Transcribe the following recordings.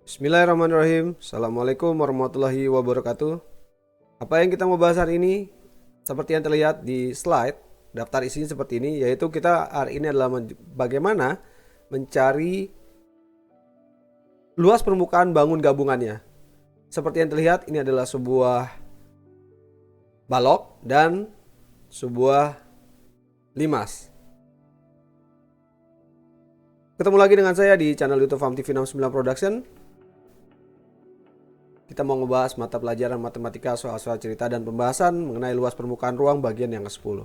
Bismillahirrahmanirrahim. Assalamualaikum warahmatullahi wabarakatuh. Apa yang kita mau bahas hari ini? Seperti yang terlihat di slide, daftar isinya seperti ini, yaitu kita hari ini adalah bagaimana mencari luas permukaan bangun gabungannya. Seperti yang terlihat, ini adalah sebuah balok dan sebuah limas. Ketemu lagi dengan saya di channel YouTube Farm TV 69 Production. Kita mau ngebahas mata pelajaran matematika, soal-soal cerita dan pembahasan mengenai luas permukaan ruang bagian yang ke-10.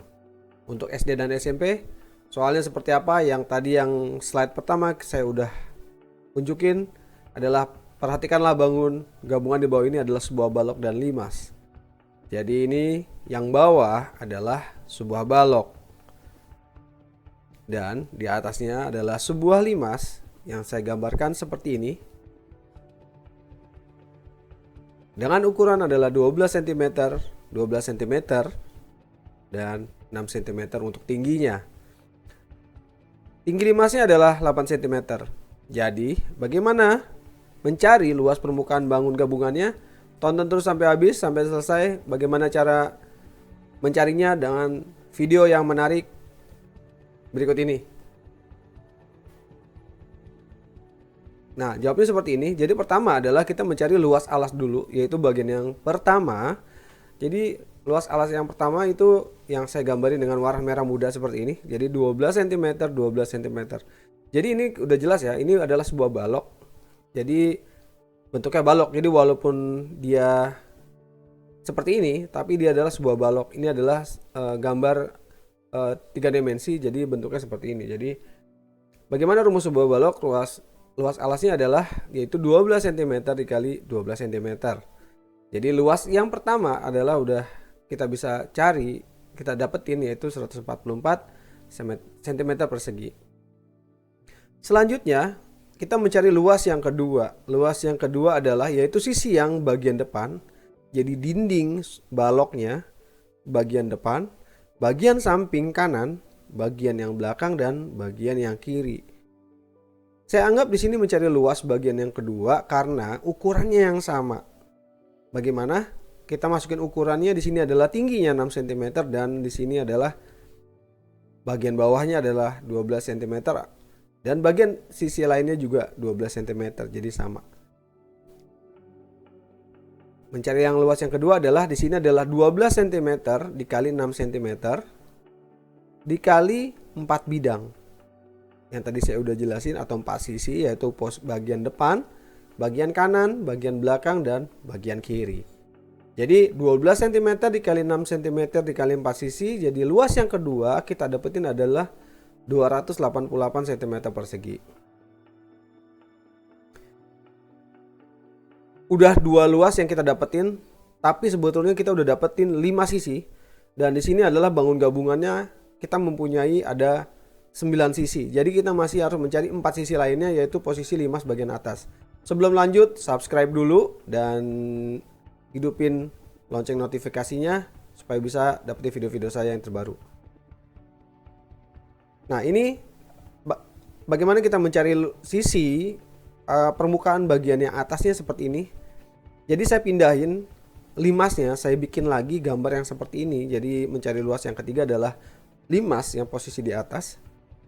Untuk SD dan SMP, soalnya seperti apa yang tadi yang slide pertama saya udah tunjukin adalah perhatikanlah bangun gabungan di bawah ini adalah sebuah balok dan limas. Jadi ini yang bawah adalah sebuah balok. Dan di atasnya adalah sebuah limas yang saya gambarkan seperti ini. Dengan ukuran adalah 12 cm, 12 cm, dan 6 cm untuk tingginya. Tinggi limasnya adalah 8 cm. Jadi, bagaimana mencari luas permukaan bangun gabungannya? Tonton terus sampai habis, sampai selesai. Bagaimana cara mencarinya dengan video yang menarik berikut ini. Nah, jawabnya seperti ini. Jadi pertama adalah kita mencari luas alas dulu, yaitu bagian yang pertama. Jadi luas alas yang pertama itu yang saya gambarin dengan warna merah muda seperti ini. Jadi 12 cm, 12 cm. Jadi ini udah jelas ya, ini adalah sebuah balok. Jadi bentuknya balok. Jadi walaupun dia seperti ini, tapi dia adalah sebuah balok. Ini adalah gambar 3 dimensi, jadi bentuknya seperti ini. Jadi bagaimana rumus sebuah balok? Luas alasnya adalah yaitu 12 cm dikali 12 cm. Jadi luas yang pertama adalah udah kita bisa cari, kita dapetin yaitu 144 cm persegi. Selanjutnya kita mencari luas yang kedua. Luas yang kedua adalah yaitu sisi yang bagian depan. Jadi dinding baloknya bagian depan, bagian samping kanan, bagian yang belakang, dan bagian yang kiri. Saya anggap di sini mencari luas bagian yang kedua karena ukurannya yang sama. Bagaimana? Kita masukin ukurannya, di sini adalah tingginya 6 cm dan di sini adalah bagian bawahnya adalah 12 cm dan bagian sisi lainnya juga 12 cm, jadi sama. Mencari yang luas yang kedua adalah di sini adalah 12 cm dikali 6 cm dikali 4 bidang. Yang tadi saya udah jelasin atau 4 sisi, yaitu bagian depan, bagian kanan, bagian belakang, dan bagian kiri. Jadi 12 cm dikali 6 cm dikali 4 sisi. Jadi luas yang kedua kita dapetin adalah 288 cm persegi. Udah dua luas yang kita dapetin, tapi sebetulnya kita udah dapetin 5 sisi. Dan di sini adalah bangun gabungannya kita mempunyai ada 9 sisi. Jadi kita masih harus mencari 4 sisi lainnya, yaitu posisi limas bagian atas. Sebelum lanjut, subscribe dulu dan hidupin lonceng notifikasinya supaya bisa dapetin video-video saya yang terbaru. Nah, ini bagaimana kita mencari sisi permukaan bagian yang atasnya seperti ini. Jadi saya pindahin limasnya, saya bikin lagi gambar yang seperti ini. Jadi mencari luas yang ketiga adalah limas yang posisi di atas.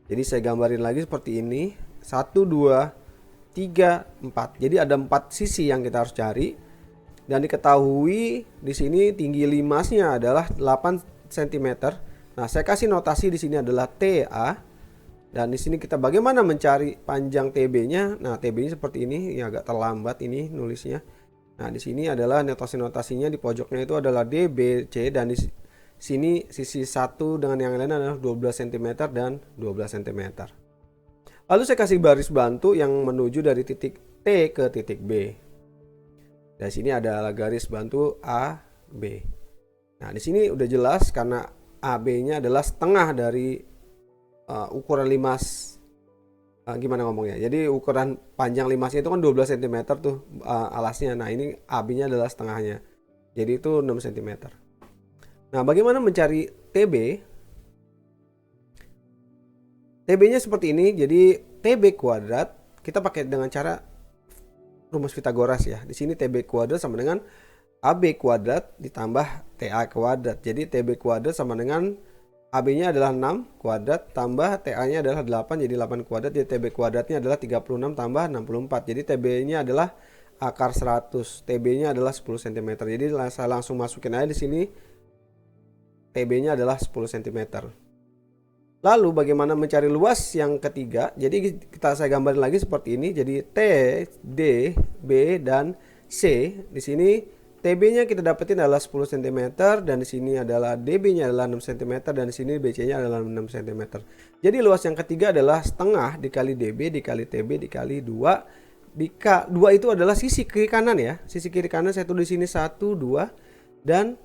Jadi saya gambarin lagi seperti ini. 1, 2, 3, 4. Jadi ada 4 sisi yang kita harus cari. Dan diketahui di sini tinggi limasnya adalah 8 cm. Nah, saya kasih notasi di sini adalah TA. Dan di sini kita bagaimana mencari panjang TB-nya. Nah, TB-nya seperti ini. Ini agak terlambat ini nulisnya. Nah, di sini adalah notasi-notasinya, di pojoknya itu adalah DBC, dan di sini sisi satu dengan yang lain adalah 12 cm dan 12 cm. Lalu saya kasih baris bantu yang menuju dari titik T ke titik B. Dari sini adalah garis bantu A, B. Nah, di sini udah jelas karena AB-nya adalah setengah dari ukuran limas. Gimana ngomongnya? Jadi ukuran panjang limasnya itu kan 12 cm tuh alasnya. Nah, ini AB-nya adalah setengahnya. Jadi itu 6 cm. Nah, bagaimana mencari TB? TB-nya seperti ini. Jadi TB kuadrat kita pakai dengan cara rumus Pitagoras ya. Di sini TB kuadrat sama dengan AB kuadrat ditambah TA kuadrat. Jadi TB kuadrat sama dengan AB-nya adalah 6 kuadrat tambah TA-nya adalah 8, jadi 8 kuadrat. Jadi TB kuadratnya adalah 36 tambah 64. Jadi TB-nya adalah akar 100. TB-nya adalah 10 cm. Jadi saya langsung masukin aja di sini. TB-nya adalah 10 cm. Lalu bagaimana mencari luas yang ketiga? Jadi saya gambarin lagi seperti ini. Jadi T, D, B dan C. Di sini TB-nya kita dapetin adalah 10 cm dan di sini adalah DB-nya adalah 6 cm dan di sini BC-nya adalah 6 cm. Jadi luas yang ketiga adalah setengah dikali DB dikali TB dikali 2. 2 itu adalah sisi kiri kanan ya. Sisi kiri kanan saya tulis di sini 1, 2 dan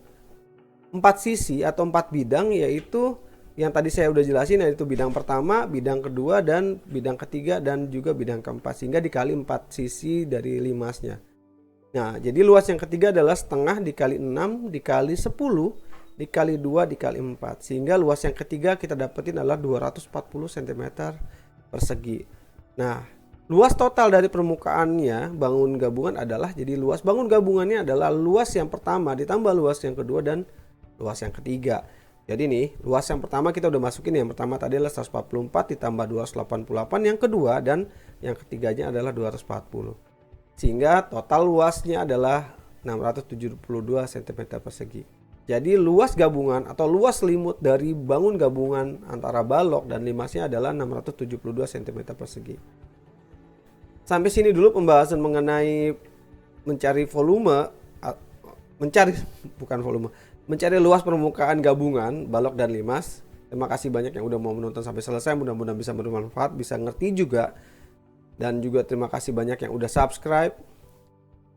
4 sisi atau 4 bidang, yaitu yang tadi saya udah jelasin, yaitu bidang pertama, bidang kedua dan bidang ketiga dan juga bidang keempat, sehingga dikali 4 sisi dari limasnya. Nah, jadi luas yang ketiga adalah setengah dikali 6 dikali 10 dikali 2 dikali 4. Sehingga luas yang ketiga kita dapetin adalah 240 cm persegi. Nah, luas total dari permukaannya bangun gabungan adalah, jadi luas bangun gabungannya adalah luas yang pertama ditambah luas yang kedua dan luas yang ketiga. Jadi nih, luas yang pertama kita udah masukin. Yang pertama tadi adalah 144 ditambah 288, yang kedua dan yang ketiganya adalah 240. Sehingga total luasnya adalah 672 cm persegi. Jadi luas gabungan atau luas selimut dari bangun gabungan antara balok dan limasnya adalah 672 cm persegi. Sampai sini dulu pembahasan mengenai mencari luas permukaan gabungan balok dan limas. Terima kasih banyak yang udah mau menonton sampai selesai. Mudah-mudahan bisa bermanfaat, bisa ngerti juga. Dan juga terima kasih banyak yang udah subscribe.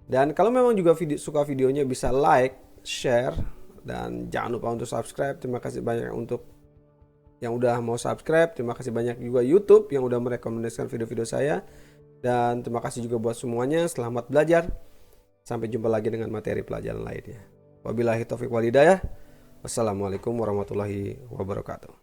Dan kalau memang juga suka videonya bisa like, share, dan jangan lupa untuk subscribe. Terima kasih banyak untuk yang udah mau subscribe. Terima kasih banyak juga YouTube yang udah merekomendasikan video-video saya. Dan terima kasih juga buat semuanya. Selamat belajar. Sampai jumpa lagi dengan materi pelajaran lainnya. Wabillahi taufiq wal hidayah. Wassalamualaikum warahmatullahi wabarakatuh.